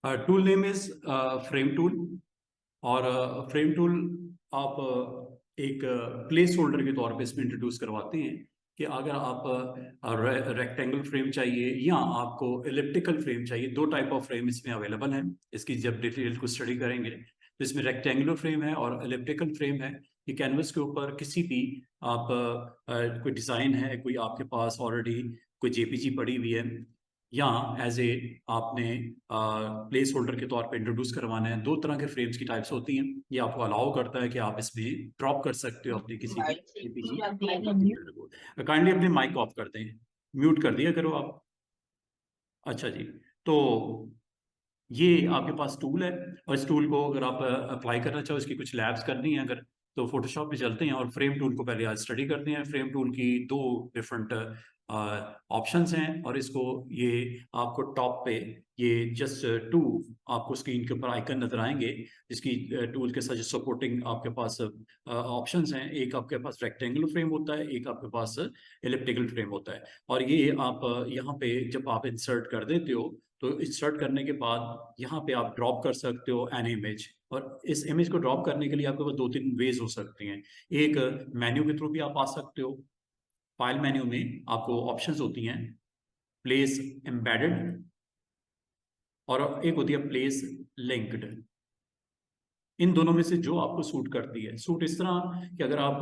Tool name is frame tool. और frame tool आप एक प्लेस होल्डर के तौर पे इसमें इंट्रोड्यूस करवाते हैं कि अगर आप रेक्टेंगल फ्रेम चाहिए या आपको एलिप्टिकल फ्रेम चाहिए, दो टाइप ऑफ फ्रेम इसमें अवेलेबल हैं। इसकी जब डिटेल को स्टडी करेंगे तो इसमें रेक्टेंगुलर फ्रेम है और एलिप्टिकल फ्रेम है। ये कैनवस के ऊपर किसी भी आप कोई डिज़ाइन है, कोई आपके पास ऑलरेडी कोई जेपीजी पड़ी हुई है, या एज ए आपने प्लेस होल्डर के तौर पे इंट्रोड्यूस करवाना है। दो तरह के फ्रेम्स की टाइप्स होती हैं। ये आपको अलाउ करता है कि आप इसमें ड्रॉप कर सकते हो अपनी किसी भी जेपीजी को। काइंडली अपने माइक ऑफ कर दें, म्यूट कर दिया करो आप। अच्छा जी, तो ये आपके पास टूल है और इस टूल को अगर आप अप्लाई करना चाहो, इसकी कुछ लैब्स करनी है अगर, तो फोटोशॉप पे चलते हैं और फ्रेम टूल को पहले आज स्टडी करते हैं। फ्रेम टूल की दो डिफरेंट ऑप्शंस हैं और इसको ये आपको टॉप पे ये जस्ट टू आपको स्क्रीन के ऊपर आइकन नजर आएंगे, जिसकी टूल के साथ सपोर्टिंग आपके पास ऑप्शंस हैं। एक आपके पास रेक्टेंगुलर फ्रेम होता है, एक आपके पास एलिप्टिकल फ्रेम होता है। और ये आप यहाँ पे जब आप इंसर्ट कर देते हो तो इंसर्ट करने के बाद यहाँ पे आप ड्रॉप कर सकते हो एन इमेज। और इस इमेज को ड्रॉप करने के लिए आपके पास दो तीन वेज हो सकती हैं। एक मेन्यू के थ्रू भी आप आ सकते हो। फाइल मेन्यू में आपको ऑप्शंस होती हैं, प्लेस एम्बेडेड और एक होती है प्लेस लिंक्ड। इन दोनों में से जो आपको सूट करती है। सूट इस तरह कि अगर आप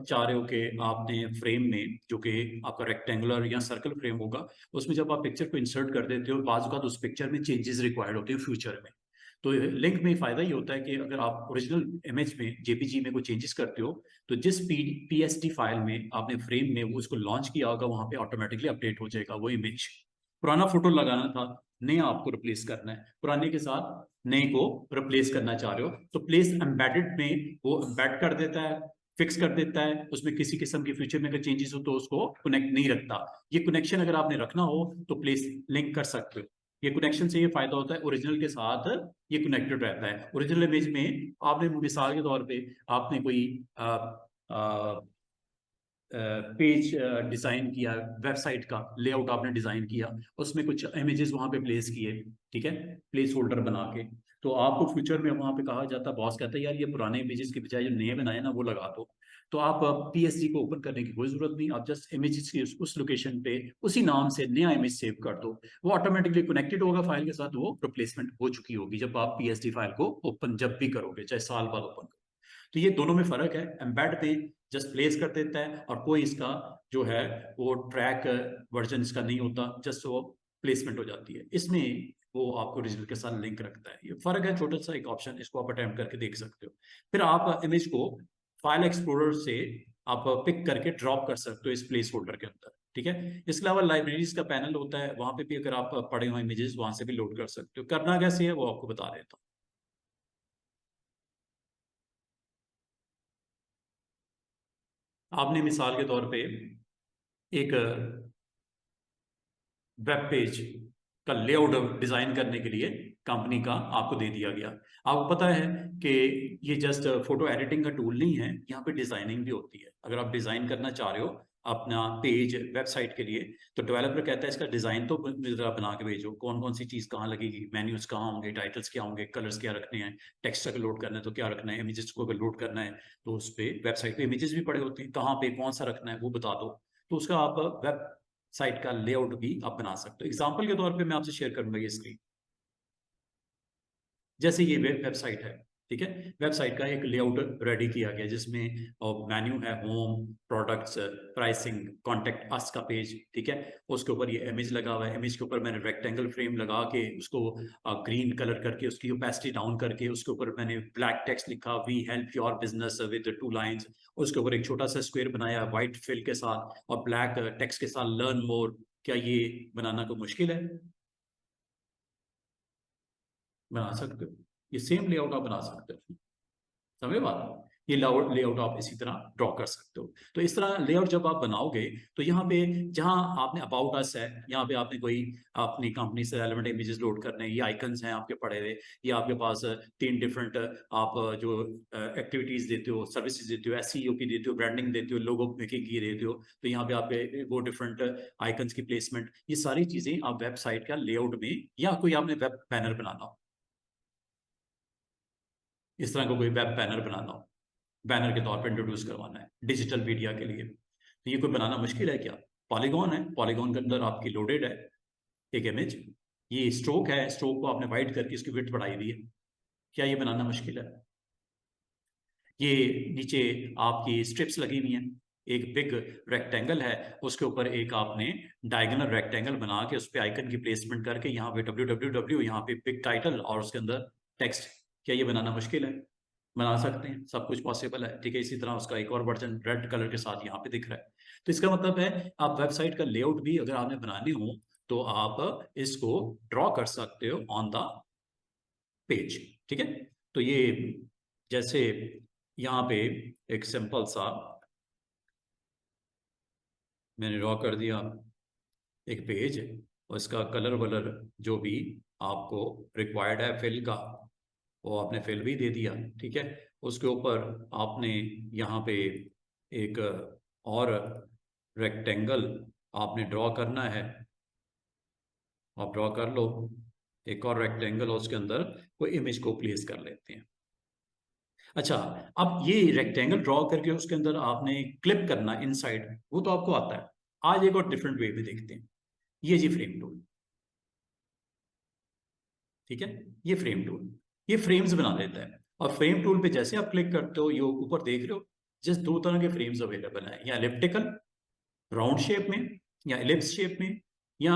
चाह रहे हो कि आपने फ्रेम में, जो कि आपका रेक्टेंगुलर या सर्कल फ्रेम होगा, उसमें जब आप पिक्चर को इंसर्ट कर देते हो, बाज़ औक़ात उस पिक्चर में चेंजेस रिक्वायर्ड होते हैं फ्यूचर में। तो लिंक में फ़ायदा ये होता है कि अगर आप ओरिजिनल इमेज में, जेपीजी में कोई चेंजेस करते हो, तो जिस पीएसडी फाइल में आपने फ्रेम में वो उसको लॉन्च किया होगा, वहाँ पे ऑटोमेटिकली अपडेट हो जाएगा वो इमेज। पुराना फोटो लगाना था, नया आपको रिप्लेस करना है, पुराने के साथ नए को रिप्लेस करना चाह रहे हो, तो प्लेस एम्बेडेड में वो एम्बेड कर देता है, फिक्स कर देता है। उसमें किसी किस्म की फ्यूचर में अगर चेंजेस हो तो उसको कनेक्ट नहीं रखता। ये कनेक्शन अगर आपने रखना हो तो प्लेस लिंक कर सकते हो। ये कनेक्शन से ये फायदा होता है, ओरिजिनल के साथ ये कनेक्टेड रहता है। ओरिजिनल इमेज में आपने मिसाल के तौर पे आपने कोई पेज डिजाइन किया, वेबसाइट का लेआउट आपने डिजाइन किया, उसमें कुछ इमेजेस वहां पे प्लेस किए, ठीक है, प्लेस होल्डर बना के, तो आपको फ्यूचर में वहां पे कहा जाता है, बॉस कहता है यार ये पुराने इमेजेस के बजाय जो नए बनाए ना वो लगा दो। तो आप पीएसडी को ओपन करने की कोई जरूरत नहीं, आप जस्ट इमेजेस की उस लोकेशन पे उसी नाम से नया इमेज सेव कर दो, वो ऑटोमेटिकली कनेक्टेड होगा फाइल के साथ, वो रिप्लेसमेंट हो चुकी होगी जब आप पीएसडी फाइल को ओपन जब भी करोगे, चाहे साल बाद ओपन करो। तो ये दोनों में फर्क है। एम्बेड पे जस्ट प्लेस कर देता है और कोई इसका जो है वो ट्रैक वर्जन इसका नहीं होता, जस्ट वो प्लेसमेंट हो जाती है। इसमें वो आपको ओरिजिनल के साथ लिंक रखता है। ये फर्क है, छोटा सा एक ऑप्शन, इसको आप अटेम्प्ट करके देख सकते हो। फिर आप इमेज को फाइल एक्सप्लोरर से आप पिक करके ड्रॉप कर सकते हो इस प्लेस होल्डर के अंदर, ठीक है। इसके अलावा लाइब्रेरीज का पैनल होता है, वहां पे भी अगर आप पढ़े हुए इमेजेस वहां से भी लोड कर सकते हो। करना कैसे है वो आपको बता देता हूँ। आपने मिसाल के तौर पे एक वेब पेज का लेआउट डिजाइन करने के लिए कंपनी का आपको दे दिया गया। आपको पता है कि ये जस्ट फोटो एडिटिंग का टूल नहीं है, यहाँ पे डिजाइनिंग भी होती है। अगर आप डिजाइन करना चाह रहे हो अपना पेज वेबसाइट के लिए, तो डेवलपर कहता है इसका डिजाइन तो जरा बना के भेजो, कौन कौन सी चीज कहाँ लगेगी, मेन्यूज कहाँ होंगे, टाइटल्स क्या होंगे, कलर्स क्या रखने हैं, टेक्स्ट अगर लोड करना है तो क्या रखना है, इमेजेस को अगर लोड करना है तो उस पर वेबसाइट पे इमेजेस भी पड़े होते हैं, कहाँ पे कौन सा रखना है वो बता दो। तो उसका आप वेब साइट का लेआउट भी आप बना सकते हो। एग्जाम्पल के तौर पे मैं आपसे शेयर करूंगा ये स्क्रीन। जैसे ये वेबसाइट है, ठीक है, वेबसाइट का एक लेआउट रेडी किया गया जिसमें मेन्यू है, home, products, pricing, contact us का पेज, ठीक है। उसके ऊपर ये इमेज लगा हुआ है, इमेज के ऊपर मैंने रेक्टेंगल फ्रेम लगा के उसको ग्रीन कलर करके उसकी ओपेसिटी डाउन करके उसके ऊपर मैंने ब्लैक टेक्स्ट लिखा, we help your business with two lines. उसके ऊपर एक छोटा सा स्क्वायर बनाया व्हाइट फिल के साथ और ब्लैक टेक्स्ट के साथ, लर्न मोर। क्या ये बनाना कोई मुश्किल है? बना सकते हो, ये सेम लेआउट आप बना सकते हो। समझ बात? ये लेआउट लेआउट आप इसी तरह ड्रॉ कर सकते हो। तो इस तरह लेआउट जब आप बनाओगे तो यहाँ पे जहाँ आपने अबाउट अस है, यहाँ पे आपने कोई अपनी कंपनी से रेलेवेंट इमेजेस लोड करने हैं, ये आइकन्स हैं आपके पड़े हुए, ये आपके पास तीन डिफरेंट आप जो एक्टिविटीज देते हो, सर्विसेज देते हो, एसईओ की देते हो, ब्रांडिंग देते हो, लोगो मेकिंग की देते हो, तो यहाँ पे आपके वो डिफरेंट आइकन्स की प्लेसमेंट, ये सारी चीजें आप वेबसाइट का लेआउट में, या कोई आपने वेब बैनर बनाना हो, इस तरह का कोई वेब बैनर बनाना हो, बैनर के तौर पर इंट्रोड्यूस करवाना है डिजिटल मीडिया के लिए, तो ये कोई बनाना मुश्किल है क्या? पॉलीगॉन है, पॉलीगॉन के अंदर आपकी लोडेड है एक इमेज, ये स्ट्रोक है, स्ट्रोक को आपने वाइड करके इसकी विड्थ बढ़ाई हुई है, क्या ये बनाना मुश्किल है? ये नीचे आपकी स्ट्रिप्स लगी हुई हैं, एक बिग रेक्टेंगल है, उसके ऊपर एक आपने डायगोनल रेक्टेंगल बना के उस पर आइकन की प्लेसमेंट करके यहाँ पे www, यहाँ पे बिग टाइटल और उसके अंदर टेक्स्ट, क्या ये बनाना मुश्किल है? बना सकते हैं, सब कुछ पॉसिबल है, ठीक है। इसी तरह उसका एक और वर्जन रेड कलर के साथ यहाँ पे दिख रहा है। तो इसका मतलब है आप वेबसाइट का लेआउट भी अगर आपने बनानी हो तो आप इसको ड्रॉ कर सकते हो ऑन द पेज, ठीक है। तो ये जैसे यहाँ पे एक सिंपल सा मैंने ड्रॉ कर दिया एक पेज, और इसका कलर वलर जो भी आपको रिक्वायर्ड है फिल का, वो आपने फिल भी दे दिया, ठीक है। उसके ऊपर आपने यहाँ पे एक और रेक्टेंगल आपने ड्रॉ करना है, आप ड्रॉ कर लो एक और रेक्टेंगल, और उसके अंदर कोई इमेज को प्लेस कर लेते हैं। अच्छा, अब ये रेक्टेंगल ड्रॉ करके उसके अंदर आपने क्लिप करना इनसाइड, वो तो आपको आता है। आज एक और डिफरेंट वे में देखते हैं, ये जी फ्रेम टूल, ठीक है। ये फ्रेम टूल ये फ्रेम्स बना देता है, और फ्रेम टूल पे जैसे आप क्लिक करते हो, ये ऊपर देख रहे हो जस्ट दो तरह के फ्रेम्स अवेलेबल हैं, या एलिप्टिकल राउंड शेप में, या एलिप्स शेप में, या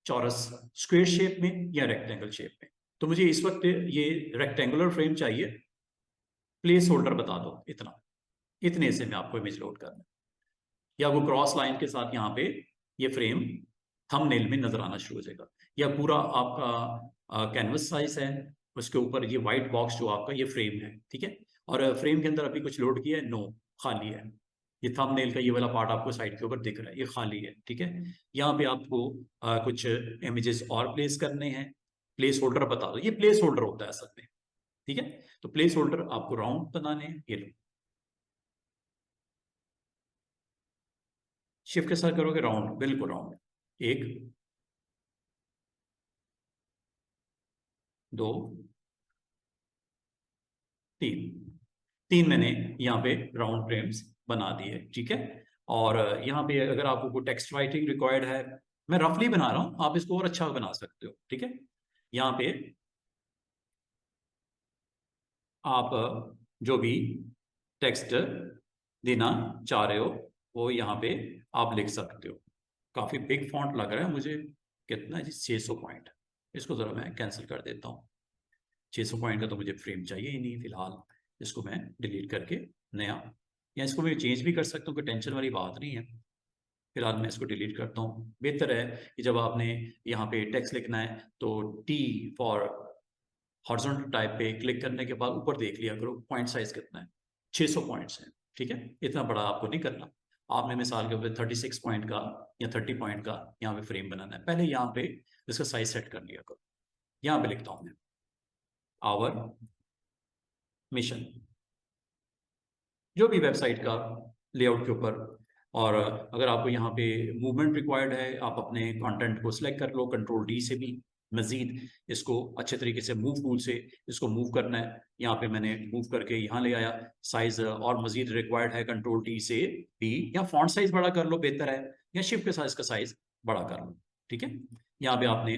चौरस स्क्वायर शेप में, या रेक्टेंगल शेप में। तो मुझे इस वक्त ये रेक्टेंगुलर फ्रेम चाहिए, प्लेस होल्डर बता दो इतना, इतने से मैं आपको इमेज लोड करना, या वो क्रॉस लाइन के साथ यहाँ पे ये फ्रेम थंबनेल में नजर आना शुरू हो जाएगा, या पूरा आपका कैनवस साइज है, उसके ऊपर ये व्हाइट बॉक्स जो आपका ये फ्रेम है, ठीक है। और फ्रेम के अंदर अभी कुछ लोड किया है? नो, खाली है। ये थंबनेल का ये वाला पार्ट आपको साइड के ऊपर दिख रहा है, ये खाली है, ठीक है। यहाँ पे आपको कुछ इमेजेस और प्लेस करने हैं, प्लेस होल्डर बता दो, ये प्लेस होल्डर होता है असल में, ठीक है। तो प्लेस होल्डर आपको राउंड बनाने हैं, ये लो, शिफ्ट के साथ करोगे राउंड, बिल्कुल राउंड, एक, दो, तीन, तीन मैंने यहाँ पे राउंड फ्रेम्स बना दिए, ठीक है। और यहाँ पे अगर आपको कोई टेक्स्ट राइटिंग रिक्वायर्ड है, मैं रफली बना रहा हूँ, आप इसको और अच्छा बना सकते हो, ठीक है। यहाँ पे आप जो भी टेक्स्ट देना चाह रहे हो वो यहाँ पे आप लिख सकते हो। काफी बिग फॉन्ट लग रहा है मुझे, कितना है जी? 600 पॉइंट। इसको जरा मैं कैंसिल कर देता हूँ, 600 पॉइंट का तो मुझे फ्रेम चाहिए ही नहीं फिलहाल, इसको मैं डिलीट करके नया, या इसको मैं चेंज भी कर सकता हूँ, कोई टेंशन वाली बात नहीं है। फिलहाल मैं इसको डिलीट करता हूँ। बेहतर है कि जब आपने यहाँ पे टेक्स्ट लिखना है तो टी फॉर हॉरिजॉन्टल टाइप पे क्लिक करने के बाद ऊपर देख लिया करो पॉइंट साइज कितना है, 600 पॉइंट्स हैं, ठीक है। इतना बड़ा आपको नहीं करना, आपने मिसाल के ऊपर 36 पॉइंट का या 30 पॉइंट का यहाँ पे फ्रेम बनाना है, पहले यहाँ पे इसका साइज सेट कर लिया करो। यहाँ पे लिखता हूँ मैं आवर मिशन, जो भी वेबसाइट का लेआउट के ऊपर। और अगर आपको यहाँ पे मूवमेंट रिक्वायर्ड है, आप अपने कंटेंट को सिलेक्ट कर लो, कंट्रोल डी से भी मजीद इसको अच्छे तरीके से मूव टूल से इसको मूव करना है। यहाँ पे मैंने मूव करके यहाँ ले आया, साइज और मजीद रिक्वायर्ड है कंट्रोल डी से भी, या फॉन्ट साइज बड़ा कर लो बेहतर है, या शिफ्ट के साथ इसका साइज बड़ा कर लो, ठीक है। यहाँ पे आपने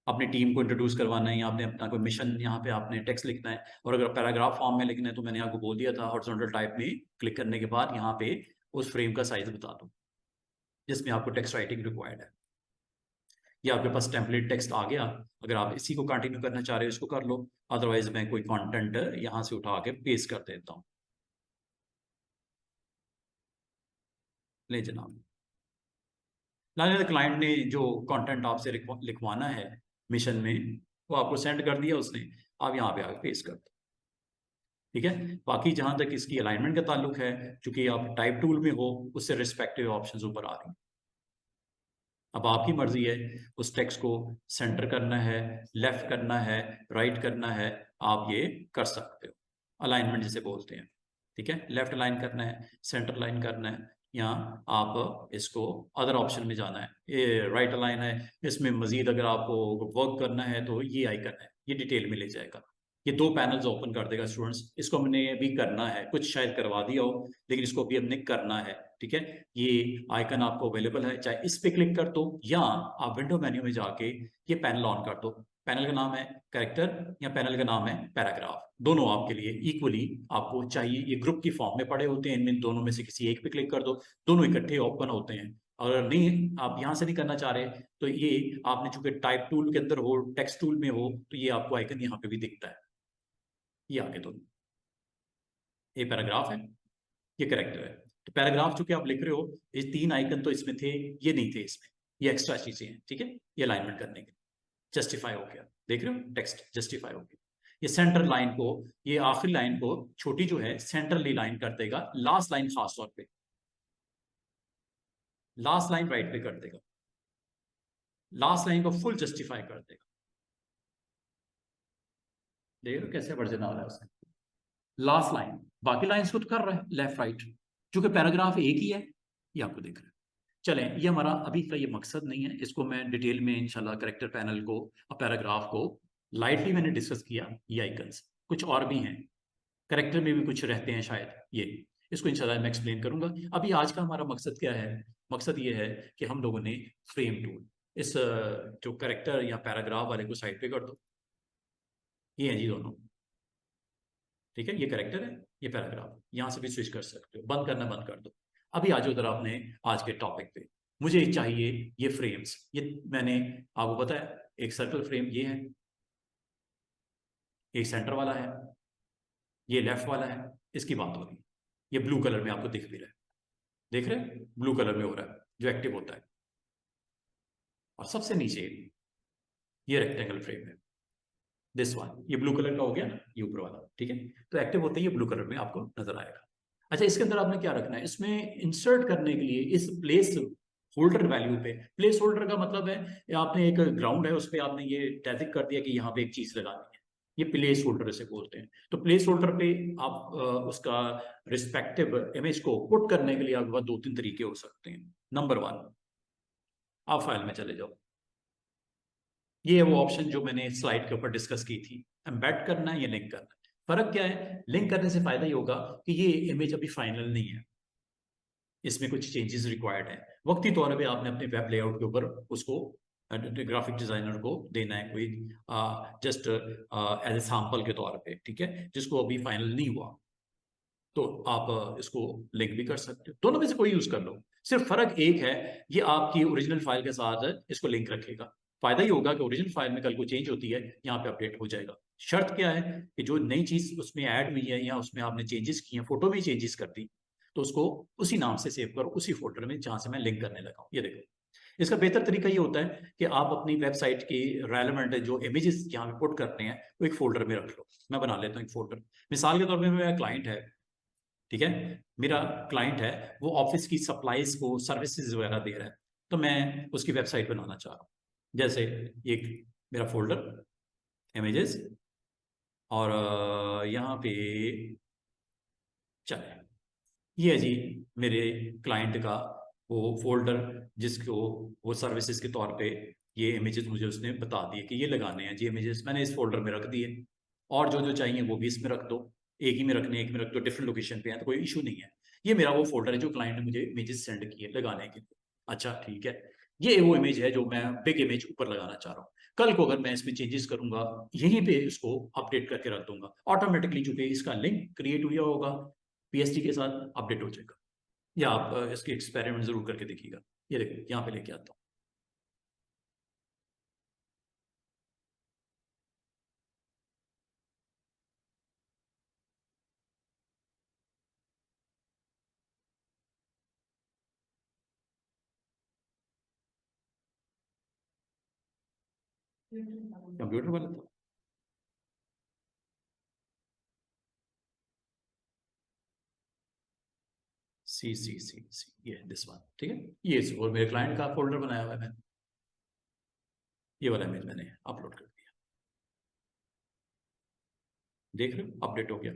अपनी टीम को इंट्रोड्यूस करवाना है, या आपने अपना कोई मिशन, यहाँ पे आपने टेक्स्ट लिखना है। और अगर पैराग्राफ फॉर्म में लिखना है तो मैंने आपको बोल दिया था हॉरिजॉन्टल टाइप में क्लिक करने के बाद यहाँ पे उस फ्रेम का साइज बता दो जिसमें आपको टेक्स्ट राइटिंग रिक्वायर्ड है। या आपके पास टेम्पलेट टेक्स्ट आ गया, अगर आप इसी को कंटिन्यू करना चाह रहे हो इसको कर लो, अदरवाइज मैं कोई कंटेंट यहाँ से उठा के पेस्ट कर देता हूँ। ले जनाब, क्लाइंट ने जो कंटेंट आपसे लिखवाना है मिशन में, वो आपको सेंड कर दिया उसने, आप यहाँ पे आके पेस्ट कर दो, ठीक है। बाकी जहां तक इसकी अलाइनमेंट का ताल्लुक है, चूंकि आप टाइप टूल में हो, उससे रिस्पेक्टिव ऑप्शंस ऊपर आ रही हैं। अब आपकी मर्जी है उस टेक्स्ट को सेंटर करना है, लेफ्ट करना है, राइट करना है, आप ये कर सकते हो। अलाइनमेंट जिसे बोलते हैं, ठीक है। लेफ्ट अलाइन करना है, सेंटर लाइन करना है, या आप इसको अदर ऑप्शन में जाना है, ये राइट अलाइन है, इसमें मजीद अगर आपको वर्क करना है तो ये आइकन है, ये डिटेल में ले जाएगा। ये 2 पैनल्स ओपन कर देगा स्टूडेंट्स। इसको हमने भी करना है, कुछ शायद करवा दिया हो, लेकिन इसको भी हमने करना है, ठीक है। ये आइकन आपको अवेलेबल है, चाहे इस पे क्लिक कर दो या आप विंडो मेन्यू में जाके ये पैनल ऑन कर दो। पैनल का नाम है कैरेक्टर या पैनल का नाम है पैराग्राफ, दोनों आपके लिए इक्वली आपको चाहिए। ये ग्रुप की फॉर्म में पड़े होते हैं, इनमें दोनों में से किसी एक पे क्लिक कर दो, दोनों इकट्ठे ओपन होते हैं। अगर नहीं, आप यहाँ से नहीं करना चाह रहे, तो ये आपने चूंकि टाइप टूल के अंदर हो, टेक्स्ट टूल में हो, तो ये आपको आइकन यहाँ पे भी दिखता है। ये आगे दोनों, ये पैराग्राफ है, ये कैरेक्टर है। तो पैराग्राफ चूंकि आप लिख रहे हो, ये 3 आइकन तो इसमें थे, ये नहीं थे इसमें, ये एक्स्ट्रा चीजें हैं, ठीक है। ये अलाइनमेंट करने के लिए जस्टिफाई हो गया, देख रहे हो, टेक्स्ट जस्टिफाई हो गया। ये सेंटर लाइन को, ये आखिरी लाइन को छोटी जो है सेंटरली लाइन कर देगा, लास्ट लाइन खास तौर पे, लास्ट लाइन राइट पे कर देगा, लास्ट लाइन को फुल जस्टिफाई कर देगा। देख रहे हो कैसे वर्जन आ रहा है उसका, लास्ट लाइन। बाकी लाइंस को तो कर रहा है लेफ्ट राइट, क्योंकि पैराग्राफ एक ही है, ये आपको दिख रहा है। चलें, ये हमारा अभी का ये मकसद नहीं है, इसको मैं डिटेल में इंशाल्लाह करेक्टर पैनल को और पैराग्राफ को लाइटली मैंने डिस्कस किया। ये आइकन्स कुछ और भी हैं, करेक्टर में भी कुछ रहते हैं शायद, ये इसको इंशाल्लाह मैं एक्सप्लेन करूंगा। अभी आज का हमारा मकसद क्या है? मकसद ये है कि हम लोगों ने फ्रेम टूल, इस जो करेक्टर या पैराग्राफ वाले को साइड पे कर दो। ये है जी दोनों, ठीक है। ये करेक्टर है, ये पैराग्राफ, यहां से भी स्विच कर सकते हो, बंद करना बंद कर दो। अभी आ जाओ जरा अपने आज के टॉपिक पे। मुझे चाहिए ये फ्रेम्स, ये मैंने आपको बताया, एक सर्कल फ्रेम ये है, एक सेंटर वाला है, ये लेफ्ट वाला है, इसकी बात हो रही है। ये ब्लू कलर में आपको दिख भी रहा है, देख रहे हैं, ब्लू कलर में हो रहा है जो एक्टिव होता है। और सबसे नीचे ये रेक्टेंगल फ्रेम है, दिस वन, ये ब्लू कलर का हो गया ना, ये ऊपर वाला, ठीक है। तो एक्टिव होते ही ये ब्लू कलर में आपको नजर आएगा। अच्छा, इसके अंदर आपने क्या रखना है, इसमें इंसर्ट करने के लिए इस प्लेस होल्डर वैल्यू पे, प्लेस होल्डर का मतलब है आपने एक ग्राउंड है उस पर आपने ये टैग कर दिया कि यहाँ पे एक चीज लगानी है, ये प्लेस होल्डर से बोलते हैं। तो प्लेस होल्डर पे आप उसका रिस्पेक्टिव इमेज को पुट करने के लिए आपके पास 2-3 तरीके हो सकते हैं। नंबर 1, आप फाइल में चले जाओ, ये है वो ऑप्शन जो मैंने स्लाइड के ऊपर डिस्कस की थी, एम्बेड करना है या लिंक करना है। फर्क क्या है, लिंक करने से फायदा ये होगा कि ये इमेज अभी फाइनल नहीं है, इसमें कुछ चेंजेस रिक्वायर्ड है। वक्ती तौर पे आपने अपने वेब लेआउट के ऊपर उसको ग्राफिक डिजाइनर को देना है, कोई जस्ट एज ए सैंपल के तौर पे, ठीक है, जिसको अभी फाइनल नहीं हुआ। तो आप इसको लिंक भी कर सकते हो, दोनों में से कोई यूज कर लो। सिर्फ फर्क एक है, ये आपकी ओरिजिनल फाइल के साथ इसको लिंक रखेगा। फायदा ये होगा कि ओरिजिनल फाइल में कल को चेंज होती है, यहाँ पे अपडेट हो जाएगा। शर्त क्या है कि जो नई चीज उसमें ऐड हुई है या उसमें आपने चेंजेस किए हैं, फोटो में चेंजेस कर दी, तो उसको उसी नाम से सेव करो, उसी फोल्डर में जहां से मैं लिंक करने लगा हूँ। ये देखो, इसका बेहतर तरीका ये होता है कि आप अपनी वेबसाइट की रेलेवेंट जो इमेजेस यहाँ पे पुट करते हैं वो एक फोल्डर में रख लो। मैं बना लेता हूँ एक फोल्डर, मिसाल के तौर पर मेरा क्लाइंट है, ठीक है, मेरा क्लाइंट है, वो ऑफिस की सप्लाईज को सर्विसेज वगैरह दे रहा है, तो मैं उसकी वेबसाइट बनाना चाह रहा हूँ। जैसे एक मेरा फोल्डर इमेजेस, और यहाँ पे चले, ये है जी मेरे क्लाइंट का वो फोल्डर, जिसको वो सर्विसेज के तौर पे ये इमेजेस मुझे उसने बता दिए कि ये लगाने हैं जी इमेजेस, मैंने इस फोल्डर में रख दिए। और जो जो चाहिए वो भी इसमें रख दो, एक ही में रखने, एक में रख दो, डिफरेंट लोकेशन पे है तो कोई इशू नहीं है। ये मेरा वो फोल्डर है जो क्लाइंट ने मुझे इमेजेस सेंड किए लगाने के लिए। अच्छा ठीक है, ये वो इमेज है जो मैं बिग इमेज ऊपर लगाना चाह रहा हूँ। कल को अगर मैं इसमें चेंजेस करूंगा, यहीं पे इसको अपडेट करके रख दूंगा, ऑटोमेटिकली चूंकि इसका लिंक क्रिएट हुआ होगा पीएसटी के साथ, अपडेट हो जाएगा। या आप इसके एक्सपेरिमेंट जरूर करके देखिएगा। ये देखो यहाँ पे लेके आता हूँ, कंप्यूटर वाला था, सी ये दिस वन, ठीक है। ये और मेरे क्लाइंट का फोल्डर बनाया हुआ है मैंने, ये वाला इमेज मैंने अपलोड कर दिया, देख रहे हो अपडेट हो गया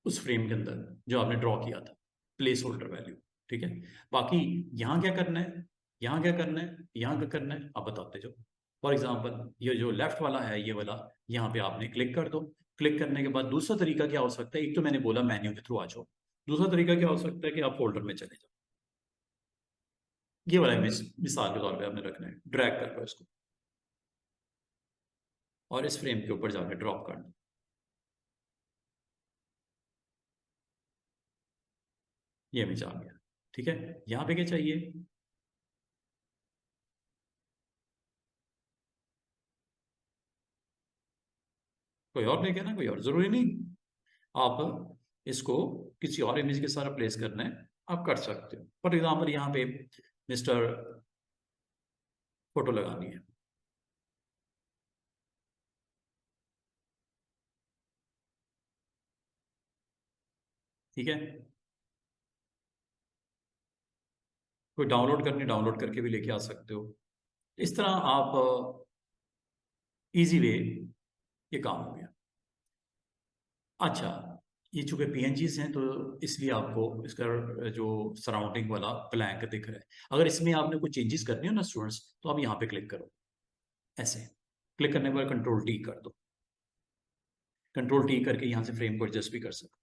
उस फ्रेम के अंदर जो आपने ड्रॉ किया था, प्लेस होल्डर वैल्यू, ठीक है। बाकी यहाँ क्या करना है, यहाँ क्या करना है, यहाँ क्या करना है, आप बताते जाओ। फॉर एग्जाम्पल ये जो लेफ्ट वाला है, ये वाला, यहाँ पे आपने क्लिक कर दो। क्लिक करने के बाद दूसरा तरीका क्या हो सकता है, एक तो मैंने बोला मेन्यू के थ्रू आ जाओ, दूसरा तरीका क्या हो सकता है कि आप फोल्डर में चले जाओ। ये वाला इमेज मिसाल के तौर पे आपने रखना है, ड्रैग कर लो इसको और इस फ्रेम के ऊपर जाकर ड्रॉप कर दो। ये इमेज आ गया। ठीक है, यहाँ पे क्या चाहिए, कोई और लेके ना, कोई और जरूरी नहीं, आप इसको किसी और इमेज के साथ रिप्लेस करना है, आप कर सकते हो। फॉर एग्जाम्पल यहाँ पे मिस्टर फोटो लगानी है। ठीक है, कोई डाउनलोड करनी, डाउनलोड करके भी लेके आ सकते हो। इस तरह आप इजी वे ये काम हो गया। अच्छा, ये चूंकि पीएनजीज हैं तो इसलिए आपको इसका जो सराउंडिंग वाला ब्लैंक दिख रहा है। अगर इसमें आपने कोई चेंजेस करनी हो ना स्टूडेंट्स, तो आप यहाँ पे क्लिक करो, ऐसे क्लिक करने पर कंट्रोल टी कर दो, कंट्रोल टी करके यहाँ से फ्रेम को एडजस्ट भी कर सकते हो।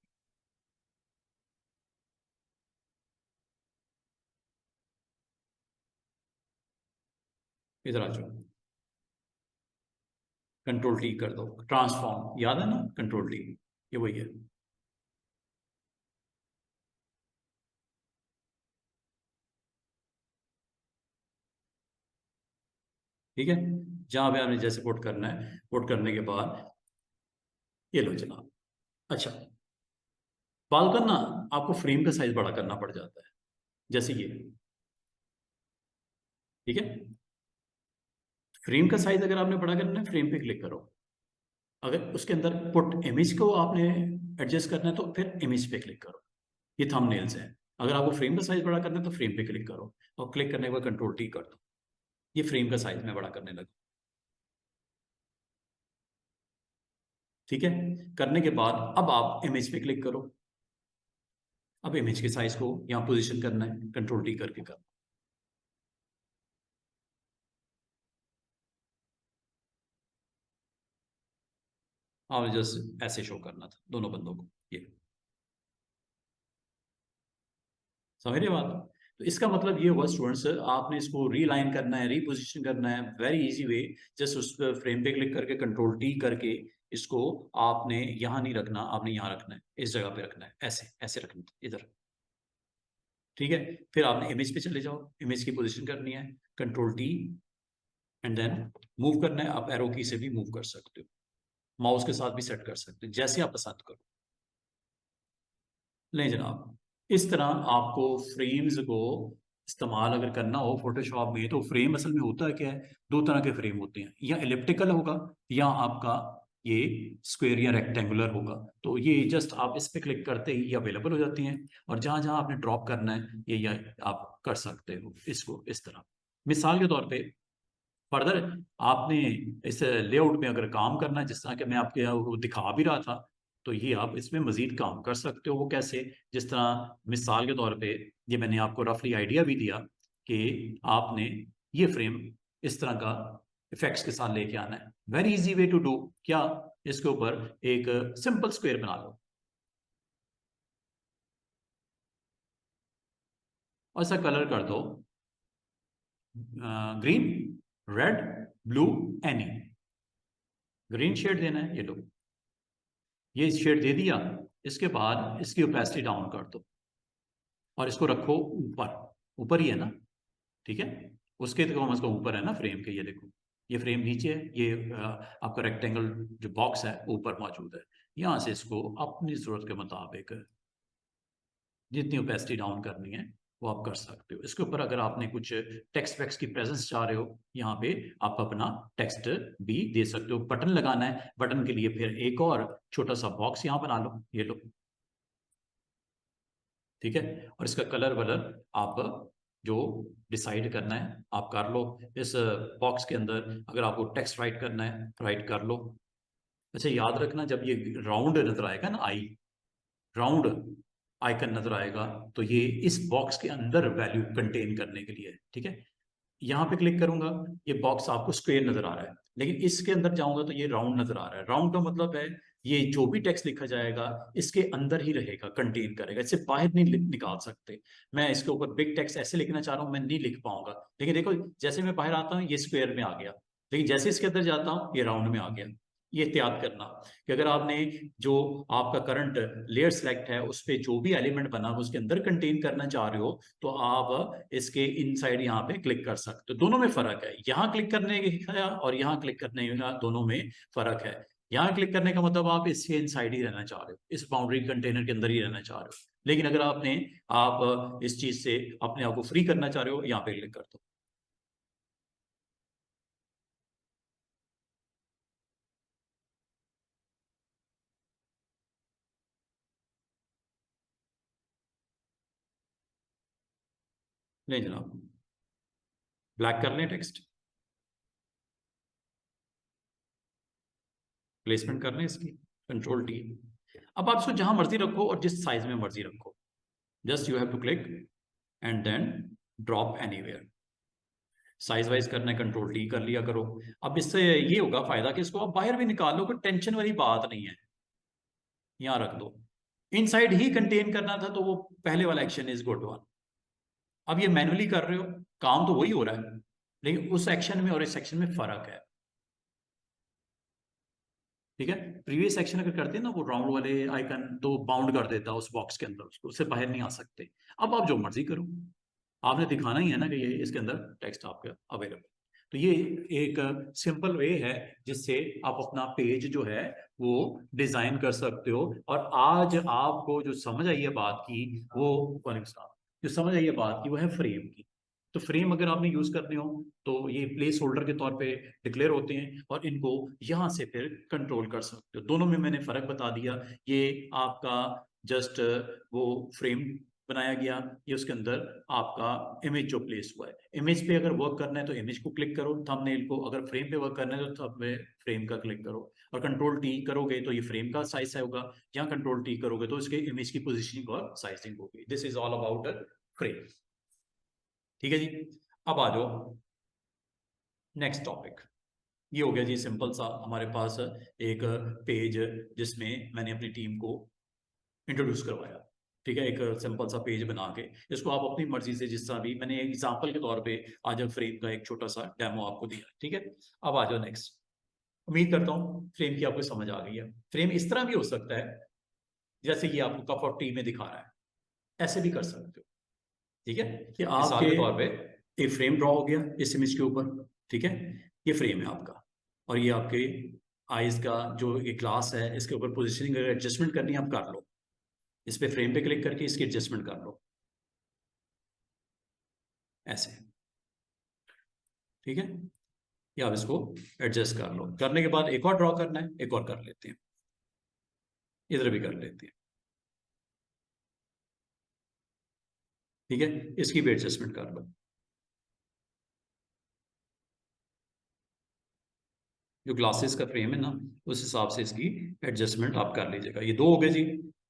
इधर आ जाओ, कंट्रोल टी कर दो, ट्रांसफॉर्म याद है ना, कंट्रोल टी, ये वही है। ठीक है, जहां पे आपने जैसे पुट करना है, पुट करने के बाद ये लो जनाब। अच्छा, बाल करना, आपको फ्रेम का साइज बड़ा करना पड़ जाता है, जैसे ये। ठीक है, फ्रेम का साइज अगर आपने बड़ा करना है, फ्रेम पे क्लिक करो। अगर उसके अंदर पुट इमेज को आपने एडजस्ट करना है तो फिर इमेज पे क्लिक करो। ये थंबनेल्स है। अगर आपको फ्रेम का साइज बड़ा करना है तो फ्रेम पे क्लिक करो, और क्लिक करने के बाद कंट्रोल टी कर दो। ये फ्रेम का साइज में बड़ा करने लगा। ठीक है, करने के बाद अब आप इमेज पे क्लिक करो। अब इमेज के साइज को यहाँ पोजीशन करना है, कंट्रोल टी करके कर। और जस्ट ऐसे शो करना था दोनों बंदों को, ये समझ रहे हो बात। तो इसका मतलब ये हुआ स्टूडेंट्स, आपने इसको रीलाइन करना है, रीपोजिशन करना है, वेरी इजी वे। जस्ट उस फ्रेम पे क्लिक करके कंट्रोल टी करके इसको आपने यहाँ नहीं रखना, आपने यहाँ रखना है, इस जगह पे रखना है, ऐसे ऐसे रखना है इधर। ठीक है, फिर आपने इमेज पे चले जाओ, इमेज की पोजीशन करनी है, control T, and then move करना है। आप एरो की से भी मूव कर सकते हो, माउस के साथ भी सेट कर सकते हो, जैसे आप पसंद करो। नहीं जनाब, इस तरह आपको फ्रेम्स को इस्तेमाल अगर करना हो फोटोशॉप में, तो फ्रेम असल में होता है क्या है, दो तरह के फ्रेम होते हैं, या इलिप्टिकल होगा या आपका ये स्क्वायर या रेक्टेंगुलर होगा। तो ये जस्ट आप इस पे क्लिक करते ही ये अवेलेबल हो जाती हैं, और जहां जहां आपने ड्रॉप करना है ये आप कर सकते हो इसको इस तरह। मिसाल के तौर पे फर्दर आपने इस लेआउट में अगर काम करना है, जिस तरह के मैं आपके वो दिखा भी रहा था, तो ये आप इसमें मजीद काम कर सकते हो। वो कैसे, जिस तरह मिसाल के तौर पे ये मैंने आपको रफली आइडिया भी दिया कि आपने ये फ्रेम इस तरह का इफेक्ट्स के साथ लेके आना है। Very easy way to do क्या, इसके ऊपर एक सिंपल स्क्वायर बना लो, और ऐसा कलर कर दो green, red, blue, any. Green shade देना है, ये लो, ये शेड दे दिया। इसके बाद इसकी ओपेसिटी डाउन कर दो और इसको रखो ऊपर, ऊपर ही है ना। ठीक है, उसके तो कम से कम ऊपर है ना फ्रेम के, ये देखो ये फ्रेम नीचे है, ये आपका रेक्टेंगल जो बॉक्स है ऊपर मौजूद है। यहाँ से इसको अपनी जरूरत के मुताबिक जितनी ओपेसिटी डाउन करनी है वो आप कर सकते हो। इसके ऊपर अगर आपने कुछ टेक्स्ट वैक्स की प्रेजेंस चाह रहे हो, यहाँ पे आप अपना टेक्स्ट भी दे सकते हो। बटन लगाना है, बटन के लिए फिर एक और छोटा सा बॉक्स यहाँ बना लो, ये लो। ठीक है, और इसका कलर वलर आप जो डिसाइड करना है आप कर लो। इस बॉक्स के अंदर अगर आपको टेक्स्ट राइट करना है, राइट कर लो। अच्छा, याद रखना जब ये राउंड नजर आएगा ना, आई राउंड आइकन नजर आएगा, तो ये इस बॉक्स के अंदर वैल्यू कंटेन करने के लिए है। ठीक है, यहाँ पे क्लिक करूंगा, ये बॉक्स आपको स्क्वायर नजर आ रहा है, लेकिन इसके अंदर जाऊंगा तो ये राउंड नजर आ रहा है। राउंड का मतलब है ये जो भी टेक्स्ट लिखा जाएगा इसके अंदर ही रहेगा, कंटेन करेगा, इससे बाहर नहीं निकाल सकते। मैं इसके ऊपर बिग टेक्स्ट ऐसे लिखना चाह रहा हूँ, मैं नहीं लिख पाऊंगा, लेकिन देखो जैसे मैं बाहर आता हूँ ये स्क्वायर में आ गया, लेकिन जैसे इसके अंदर जाता हूँ ये राउंड में आ गया। ये एहतियात करना कि अगर आपने जो आपका करंट लेयर सेलेक्ट है उस पर जो भी एलिमेंट बना हुआ उसके अंदर कंटेन करना चाह रहे हो तो आप इसके इनसाइड यहाँ पे क्लिक कर सकते हो। दोनों में फर्क है, यहाँ क्लिक करने का और यहाँ क्लिक करने का दोनों में फर्क है। यहाँ क्लिक करने का मतलब आप इसके इनसाइड ही रहना चाह रहे हो, इस बाउंड्री कंटेनर के अंदर ही रहना चाह रहे हो। लेकिन अगर आप इस चीज से अपने आप को फ्री करना चाह रहे हो, यहाँ पे क्लिक कर दो। नहीं जनाब, ब्लैक कर लें टेक्स्ट, प्लेसमेंट कर लें इसकी, कंट्रोल T। अब आप इसको जहां मर्जी रखो और जिस साइज में मर्जी रखो, just you have to click and then drop anywhere. Size wise करना है कंट्रोल T कर लिया करो। अब इससे ये होगा फायदा कि इसको आप बाहर भी निकाल लो, कोई टेंशन वाली बात नहीं है, यहाँ रख दो। इनसाइड ही कंटेन करना था तो वो पहले वाला एक्शन इज गुड वन। अब ये मैनुअली कर रहे हो, काम तो वही हो रहा है, लेकिन उस एक्शन में और इस सेक्शन में फर्क है। ठीक है, प्रीवियस सेक्शन अगर करते हैं ना वो राउंड वाले आइकन, तो बाउंड कर देता है उस बॉक्स के अंदर, उसको उससे बाहर नहीं आ सकते। अब आप जो मर्जी करो, आपने दिखाना ही है ना कि ये इसके अंदर टेक्स्ट आपका अवेलेबल। तो ये एक सिंपल वे है जिससे आप अपना पेज जो है वो डिजाइन कर सकते हो। और आज आपको जो समझ आई है बात की वो, वालेकुम सलाम, जो समझ आई है बात की वो है फ्रेम की। तो फ्रेम अगर आपने यूज करने हो तो ये प्लेस होल्डर के तौर पे डिक्लेयर होते हैं और इनको यहां से फिर कंट्रोल कर सकते हो। दोनों में मैंने फर्क बता दिया। ये आपका जस्ट वो फ्रेम बनाया गया, ये उसके अंदर आपका इमेज जो प्लेस हुआ है। इमेज पे अगर वर्क करना है तो इमेज को क्लिक करो, थंबनेल को। अगर फ्रेम पे वर्क करना है तो फ्रेम का क्लिक करो। और कंट्रोल T करोगे तो ये फ्रेम का साइज होगा, यहाँ कंट्रोल T करोगे तो इसके इमेज की पोजिशनिंग और साइजिंग होगी। This is all about frame. ठीक है जी, अब आ जाओ नेक्स्ट टॉपिक। ये हो गया जी सिंपल सा हमारे पास एक पेज जिसमें मैंने अपनी टीम को इंट्रोड्यूस करवाया। ठीक है, एक सिंपल सा पेज बना के इसको आप अपनी मर्जी से जिस तरह भी, मैंने एग्जांपल के तौर पे आज फ्रेम का एक छोटा सा डेमो आपको दिया। ठीक है, अब आ जाओ नेक्स्ट। उम्मीद करता हूँ फ्रेम की आपको समझ आ गई है। फ्रेम इस तरह भी हो सकता है जैसे ये आपको कप ऑफ टी में दिखा रहा है, ऐसे भी कर सकते हो। ठीक है, कि आपके तौर पे एक फ्रेम ड्रॉ हो गया इस इमेज के ऊपर। ठीक है, ये फ्रेम है आपका, और ये आपके आईज का जो ये ग्लास है इसके ऊपर पोजिशनिंग अगर एडजस्टमेंट करनी है आप कर लो, इस पे फ्रेम पे क्लिक करके इसकी एडजस्टमेंट कर लो ऐसे। ठीक है, या आप इसको एडजस्ट कर लो। करने के बाद एक और ड्रॉ करना है, एक और कर लेते हैं, इधर भी कर लेते हैं। ठीक है, इसकी भी एडजस्टमेंट कर लो, जो ग्लासेस का फ्रेम है ना उस हिसाब से इसकी एडजस्टमेंट आप कर लीजिएगा। ये दो हो गए जी।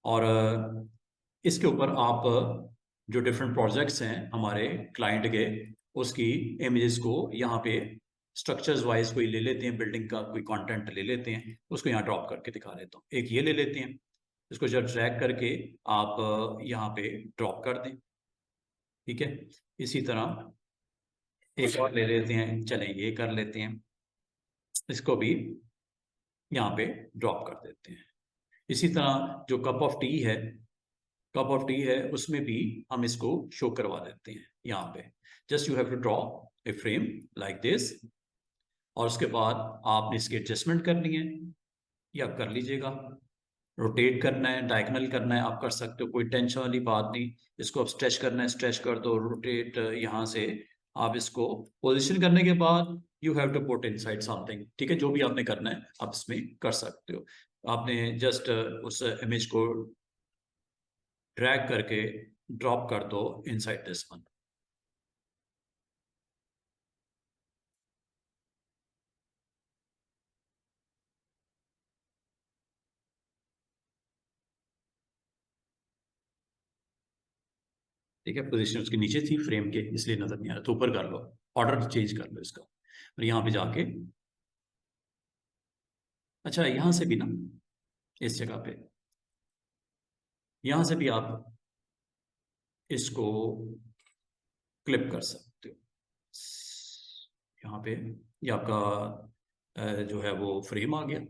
और इसके ऊपर आप जो डिफरेंट प्रोजेक्ट्स हैं हमारे क्लाइंट के, उसकी इमेजेस को यहाँ पे स्ट्रक्चर्स वाइज कोई ले लेते हैं, बिल्डिंग का कोई कंटेंट ले लेते हैं, उसको यहाँ ड्रॉप करके दिखा देता हूँ। एक ये ले लेते हैं, इसको जब ड्रैग करके आप यहाँ पे ड्रॉप कर दें। ठीक है, इसी तरह एक और ले लेते हैं, चलें ये कर लेते हैं, इसको भी यहाँ पे ड्रॉप कर देते हैं। इसी तरह जो कप ऑफ टी है, कप ऑफ टी है उसमें भी हम इसको शो करवा देते हैं यहाँ पे। Just you have to draw a frame like this, और उसके बाद आपने इसकी एडजस्टमेंट करनी है, या कर लीजिएगा। रोटेट करना है, डायगोनल करना है, आप कर सकते हो, कोई टेंशन वाली बात नहीं। इसको आप स्ट्रेच करना है, स्ट्रेच कर दो, रोटेट यहाँ से। आप इसको पोजीशन करने के बाद you have to put inside something. ठीक है, जो भी आपने करना है आप इसमें कर सकते हो। आपने जस्ट उस इमेज को ड्रैग करके ड्रॉप कर दो इनसाइड दिस वन। ठीक है, पोजीशन उसके नीचे थी फ्रेम के इसलिए नजर नहीं आ रहा, तो ऊपर कर लो, ऑर्डर चेंज कर लो इसका। और यहाँ पे जाके अच्छा यहाँ से भी ना इस जगह पे। यहाँ से भी आप इसको क्लिप कर सकते हो। यहाँ पे ये आपका जो है वो फ्रेम आ गया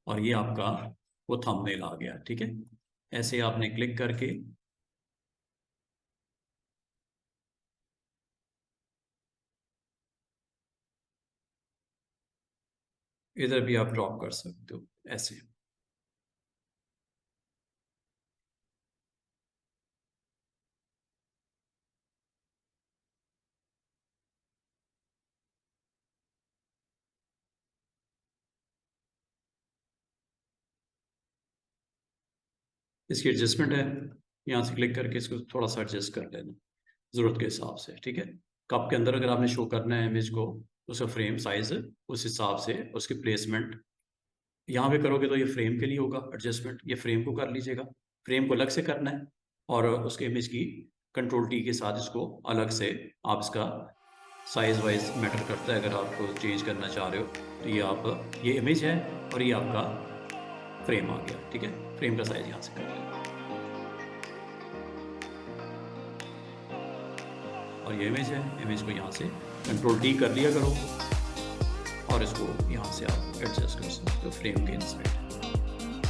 और ये आपका वो थंबनेल आ गया। ठीक है, ऐसे आपने क्लिक करके इधर भी आप ड्रॉप कर सकते हो ऐसे। इसकी एडजस्टमेंट है, यहाँ से क्लिक करके इसको थोड़ा सा एडजस्ट कर लेना ज़रूरत के हिसाब से। ठीक है, कप के अंदर अगर आपने शो करना है इमेज को, उसका फ्रेम साइज उस हिसाब से उसकी प्लेसमेंट यहाँ पे करोगे तो ये फ्रेम के लिए होगा एडजस्टमेंट, ये फ्रेम को कर लीजिएगा। फ्रेम को अलग से करना है और उसके इमेज की कंट्रोल टी के साथ इसको अलग से आप इसका साइज वाइज मैटर करता है। अगर आपको चेंज करना चाह रहे हो तो ये आप, ये इमेज है और ये आपका फ्रेम आ गया। ठीक है, फ्रेम का साइज यहाँ से कर लेना और ये इमेज है, इमेज को यहाँ से कंट्रोल टी कर लिया करो और इसको यहाँ से आप एडजस्ट कर सकते हो फ्रेम के इनसाइड।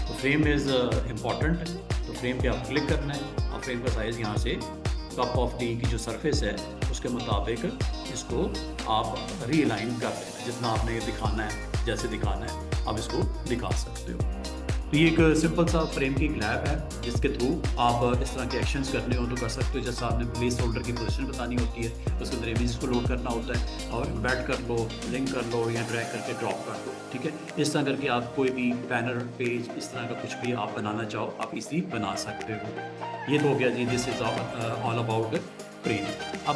तो फ्रेम इज़ इम्पॉर्टेंट, तो फ्रेम पे आप क्लिक करना है और फ्रेम का साइज़ यहाँ से कप ऑफ टी की जो सरफेस है उसके मुताबिक इसको आप रीअलाइन कर लेना। जितना आपने ये दिखाना है, जैसे दिखाना है आप इसको दिखा सकते हो। तो ये एक सिंपल सा फ्रेम की लैब है जिसके थ्रू आप इस तरह के एक्शंस करने हो तो कर सकते हो। जैसे आपने प्लेस होल्डर की पोजीशन बतानी होती है, उसके अंदर इमेज को लोड करना होता है और एम्बेड कर लो, लिंक कर लो या ड्रैग करके ड्रॉप कर लो। ठीक है, इस तरह करके आप कोई भी बैनर पेज इस तरह का कुछ भी आप बनाना चाहो आप इजीली बना सकते हो। ये तो हो गया जी, this is all about frame. अब